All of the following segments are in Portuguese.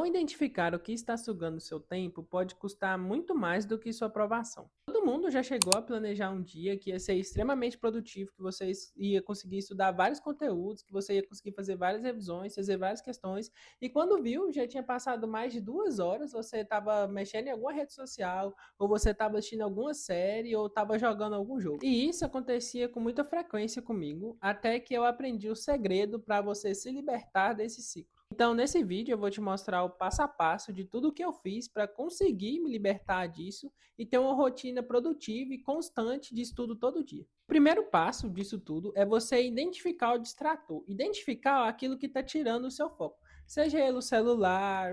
Não identificar o que está sugando seu tempo pode custar muito mais do que sua aprovação. Todo mundo já chegou a planejar um dia que ia ser extremamente produtivo, que você ia conseguir estudar vários conteúdos, que você ia conseguir fazer várias revisões, fazer várias questões, e quando viu, já tinha passado mais de 2 horas, você estava mexendo em alguma rede social, ou você estava assistindo alguma série, ou estava jogando algum jogo. E isso acontecia com muita frequência comigo, até que eu aprendi o segredo para você se libertar desse ciclo. Então, nesse vídeo, eu vou te mostrar o passo a passo de tudo o que eu fiz para conseguir me libertar disso e ter uma rotina produtiva e constante de estudo todo dia. O primeiro passo disso tudo é você identificar o distrator, identificar aquilo que está tirando o seu foco. Seja ele o celular,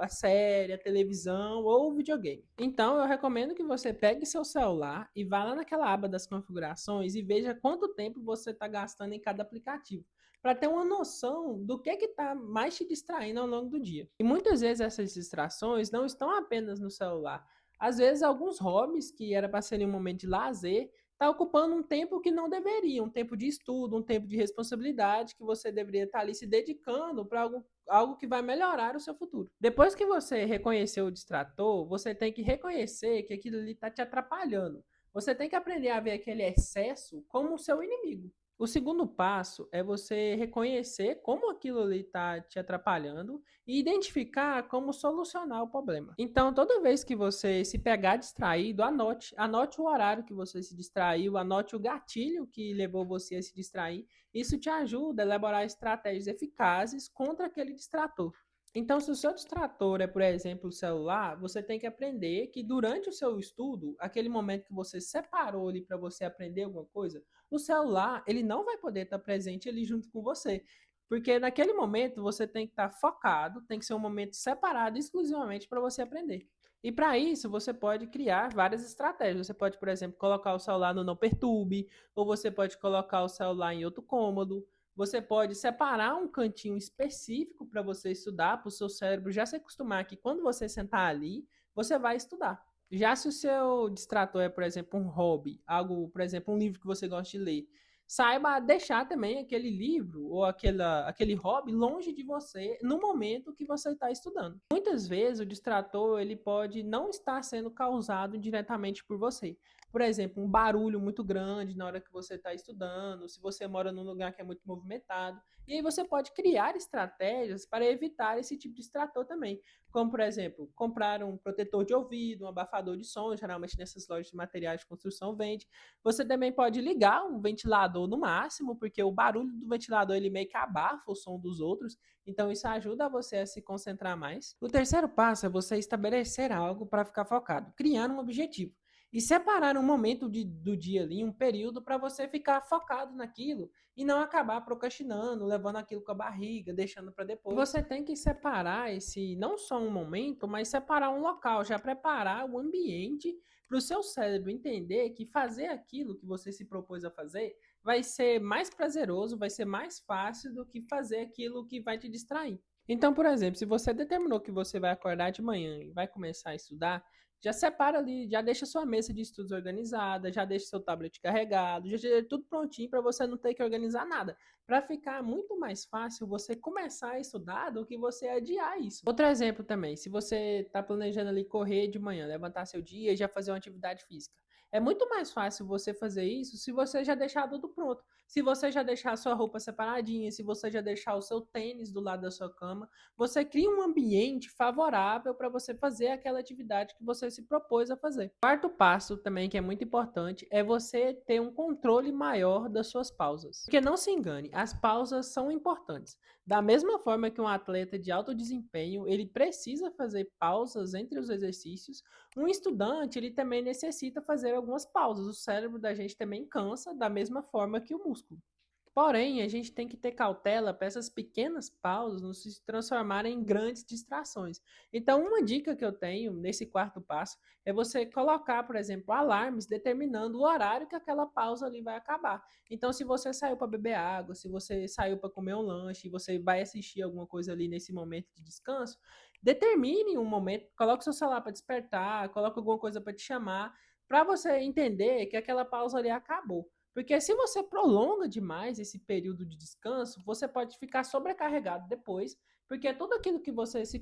a série, a televisão ou o videogame. Então, eu recomendo que você pegue seu celular e vá lá naquela aba das configurações e veja quanto tempo você está gastando em cada aplicativo para ter uma noção do que está mais te distraindo ao longo do dia. E muitas vezes essas distrações não estão apenas no celular. Às vezes, alguns hobbies que era para serem um momento de lazer, está ocupando um tempo que não deveria, um tempo de estudo, um tempo de responsabilidade que você deveria estar ali se dedicando para algo que vai melhorar o seu futuro. Depois que você reconheceu o distrator, você tem que reconhecer que aquilo ali está te atrapalhando. Você tem que aprender a ver aquele excesso como o seu inimigo. O segundo passo é você reconhecer como aquilo ali está te atrapalhando e identificar como solucionar o problema. Então, toda vez que você se pegar distraído, anote o horário que você se distraiu, anote o gatilho que levou você a se distrair. Isso te ajuda a elaborar estratégias eficazes contra aquele distrator. Então, se o seu distrator é, por exemplo, o celular, você tem que aprender que durante o seu estudo, aquele momento que você separou ali para você aprender alguma coisa, o celular, ele não vai poder estar presente ali junto com você. Porque naquele momento você tem que estar focado, tem que ser um momento separado exclusivamente para você aprender. E para isso você pode criar várias estratégias. Você pode, por exemplo, colocar o celular no não perturbe, ou você pode colocar o celular em outro cômodo. Você pode separar um cantinho específico para você estudar, para o seu cérebro já se acostumar que quando você sentar ali, você vai estudar. Já se o seu distrator é, por exemplo, um hobby, algo, por exemplo, um livro que você gosta de ler, saiba deixar também aquele livro ou aquele hobby longe de você no momento que você está estudando. Muitas vezes o distrator ele pode não estar sendo causado diretamente por você. Por exemplo, um barulho muito grande na hora que você está estudando, se você mora num lugar que é muito movimentado. E aí você pode criar estratégias para evitar esse tipo de distrator também. Como, por exemplo, comprar um protetor de ouvido, um abafador de som, geralmente nessas lojas de materiais de construção vende. Você também pode ligar um ventilador no máximo, porque o barulho do ventilador ele meio que abafa o som dos outros, então isso ajuda você a se concentrar mais. O terceiro passo é você estabelecer algo para ficar focado, criar um objetivo. E separar um momento do dia ali, um período, para você ficar focado naquilo e não acabar procrastinando, levando aquilo com a barriga, deixando para depois. Você tem que separar esse, não só um momento, mas separar um local, já preparar o ambiente para o seu cérebro entender que fazer aquilo que você se propôs a fazer vai ser mais prazeroso, vai ser mais fácil do que fazer aquilo que vai te distrair. Então, por exemplo, se você determinou que você vai acordar de manhã e vai começar a estudar, já separa ali, já deixa sua mesa de estudos organizada, já deixa seu tablet carregado, já deixa tudo prontinho para você não ter que organizar nada. Para ficar muito mais fácil você começar a estudar do que você adiar isso. Outro exemplo também, se você está planejando ali correr de manhã, levantar seu dia e já fazer uma atividade física. É muito mais fácil você fazer isso se você já deixar tudo pronto. Se você já deixar a sua roupa separadinha, se você já deixar o seu tênis do lado da sua cama, você cria um ambiente favorável para você fazer aquela atividade que você se propôs a fazer. Quarto passo também, que é muito importante, é você ter um controle maior das suas pausas. Porque não se engane, as pausas são importantes. Da mesma forma que um atleta de alto desempenho, ele precisa fazer pausas entre os exercícios, um estudante, ele também necessita fazer algumas pausas. O cérebro da gente também cansa da mesma forma que o músculo. Porém, a gente tem que ter cautela para essas pequenas pausas não se transformarem em grandes distrações. Então, uma dica que eu tenho nesse quarto passo é você colocar, por exemplo, alarmes determinando o horário que aquela pausa ali vai acabar. Então, se você saiu para beber água, se você saiu para comer um lanche, você vai assistir alguma coisa ali nesse momento de descanso, determine um momento, coloque seu celular para despertar, coloque alguma coisa para te chamar, para você entender que aquela pausa ali acabou. Porque se você prolonga demais esse período de descanso, você pode ficar sobrecarregado depois, porque tudo aquilo que você se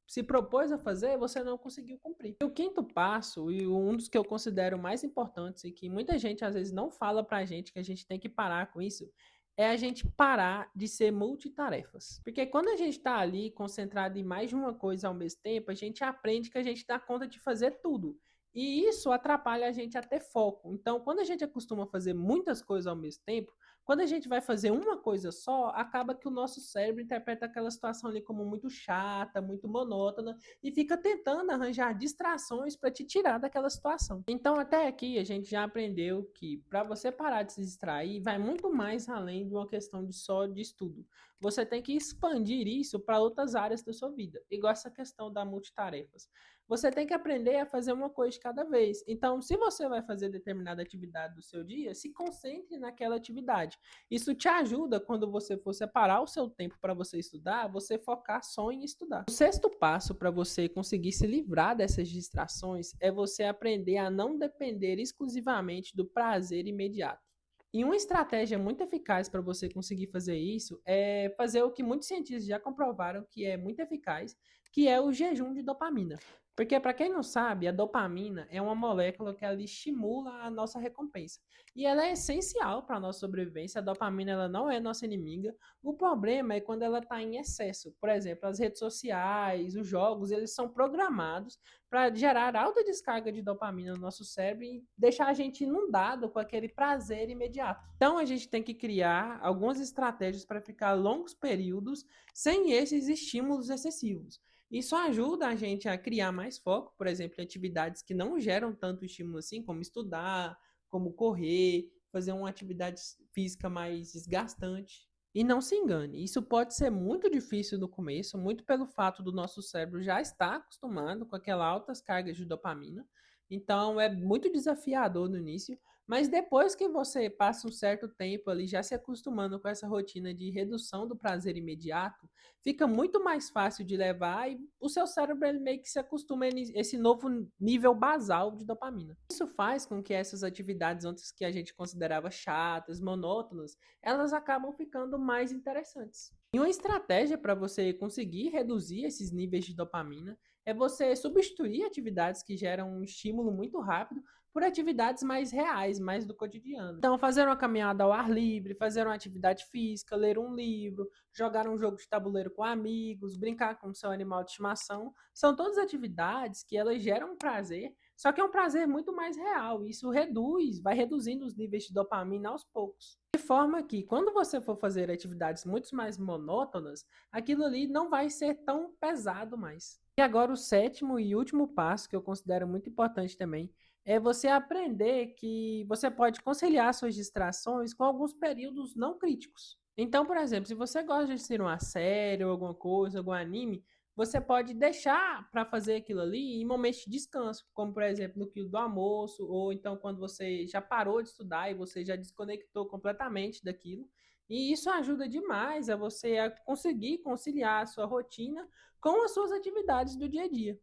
se propôs a fazer, você não conseguiu cumprir. E o quinto passo, e um dos que eu considero mais importantes e que muita gente às vezes não fala pra gente que a gente tem que parar com isso, é a gente parar de ser multitarefas. Porque quando a gente está ali concentrado em mais de uma coisa ao mesmo tempo, a gente aprende que a gente dá conta de fazer tudo. E isso atrapalha a gente a ter foco. Então, quando a gente acostuma fazer muitas coisas ao mesmo tempo, quando a gente vai fazer uma coisa só, acaba que o nosso cérebro interpreta aquela situação ali como muito chata, muito monótona e fica tentando arranjar distrações para te tirar daquela situação. Então, até aqui a gente já aprendeu que para você parar de se distrair, vai muito mais além de uma questão de só de estudo. Você tem que expandir isso para outras áreas da sua vida, igual essa questão da multitarefas. Você tem que aprender a fazer uma coisa de cada vez. Então, se você vai fazer determinada atividade do seu dia, se concentre naquela atividade. Isso te ajuda quando você for separar o seu tempo para você estudar, você focar só em estudar. O sexto passo para você conseguir se livrar dessas distrações é você aprender a não depender exclusivamente do prazer imediato. E uma estratégia muito eficaz para você conseguir fazer isso é fazer o que muitos cientistas já comprovaram que é muito eficaz, que é o jejum de dopamina. Porque, para quem não sabe, a dopamina é uma molécula que ela estimula a nossa recompensa. E ela é essencial para a nossa sobrevivência. A dopamina ela não é nossa inimiga. O problema é quando ela está em excesso. Por exemplo, as redes sociais, os jogos, eles são programados para gerar alta descarga de dopamina no nosso cérebro e deixar a gente inundado com aquele prazer imediato. Então, a gente tem que criar algumas estratégias para ficar longos períodos sem esses estímulos excessivos. Isso ajuda a gente a criar mais foco, por exemplo, em atividades que não geram tanto estímulo assim, como estudar, como correr, fazer uma atividade física mais desgastante. E não se engane, isso pode ser muito difícil no começo, muito pelo fato do nosso cérebro já estar acostumado com aquelas altas cargas de dopamina. Então é muito desafiador no início, mas depois que você passa um certo tempo ali já se acostumando com essa rotina de redução do prazer imediato, fica muito mais fácil de levar e o seu cérebro ele meio que se acostuma a esse novo nível basal de dopamina. Isso faz com que essas atividades antes que a gente considerava chatas, monótonas, elas acabam ficando mais interessantes. E uma estratégia para você conseguir reduzir esses níveis de dopamina é você substituir atividades que geram um estímulo muito rápido por atividades mais reais, mais do cotidiano. Então, fazer uma caminhada ao ar livre, fazer uma atividade física, ler um livro, jogar um jogo de tabuleiro com amigos, brincar com seu animal de estimação, são todas atividades que elas geram prazer, só que é um prazer muito mais real. Isso reduz, vai reduzindo os níveis de dopamina aos poucos. De forma que, quando você for fazer atividades muito mais monótonas, aquilo ali não vai ser tão pesado mais. E agora o sétimo e último passo, que eu considero muito importante também, é você aprender que você pode conciliar suas distrações com alguns períodos não críticos. Então, por exemplo, se você gosta de assistir uma série ou alguma coisa, algum anime, você pode deixar para fazer aquilo ali em momentos de descanso, como por exemplo no quilo do almoço, ou então quando você já parou de estudar e você já desconectou completamente daquilo. E isso ajuda demais a você a conseguir conciliar a sua rotina com as suas atividades do dia a dia.